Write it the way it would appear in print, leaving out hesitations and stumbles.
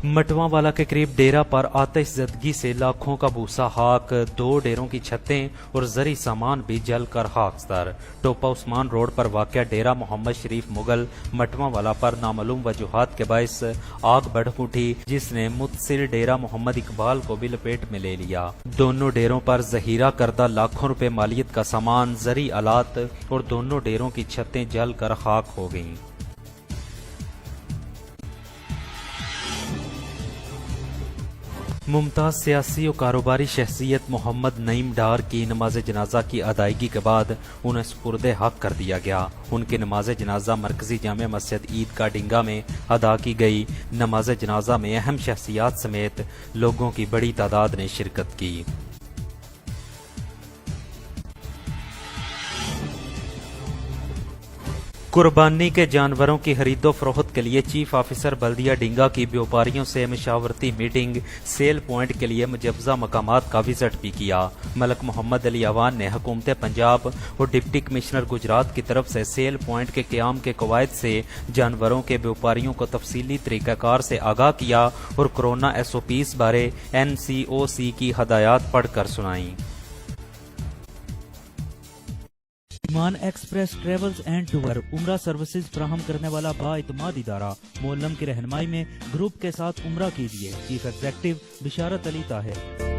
मटवा वाला के करीब डेरा पर आतिश ज़दगी से लाखों का भूसा खाक, 2 डेरों की छतें और जरी सामान भी जल कर खाकस्तर। टोपा उस्मान रोड पर वाक़या डेरा मोहम्मद शरीफ मुगल मटवा वाला पर नामालूम वजूहात के बायस आग बढ़ उठी, जिसने मुतसिल डेरा मोहम्मद इकबाल को भी लपेट में ले लिया। दोनों डेरों पर जहीरा करदा लाखों रुपए मालियत का सामान, जरी आलात और दोनों डेरों की छतें जल कर खाक हो गईं। मुमताज सियासी और कारोबारी शख्सियत मोहम्मद नईम डार की नमाज जनाजा की अदायगी के बाद उन्हें सुपुर्द हक कर दिया गया। उनकी नमाज जनाजा मरकजी जामे मस्जिद ईदगाह डिंगा में अदा की गई। नमाज जनाजा में अहम शख्सियात समेत लोगों की बड़ी तादाद ने शिरकत की। कुर्बानी के जानवरों की खरीदो फरोख्त के लिए चीफ ऑफिसर बल्दिया डिंगा की व्यापारियों से मशावरती मीटिंग, सेल पॉइंट के लिए मुजवजा मकामात का विजिट भी किया। मलक मोहम्मद अली अवान ने हुकूमत पंजाब और डिप्टी कमिश्नर गुजरात की तरफ से सेल पॉइंट के क़याम के कवायद से जानवरों के व्यापारियों को तफसीली तरीक़ाकार से आगाह किया और कोरोना SOPs बारे NCOC की हदायत पढ़कर सुनाई। ईमान एक्सप्रेस ट्रेवल्स एंड टूर उम्रा सर्विसेज फराहम करने वाला बाइतमाद इदारा। मोअल्लम की रहनुमाई में ग्रुप के साथ उम्रा कीजिए। चीफ एग्जेक्टिव बिशारत अली ताहिर।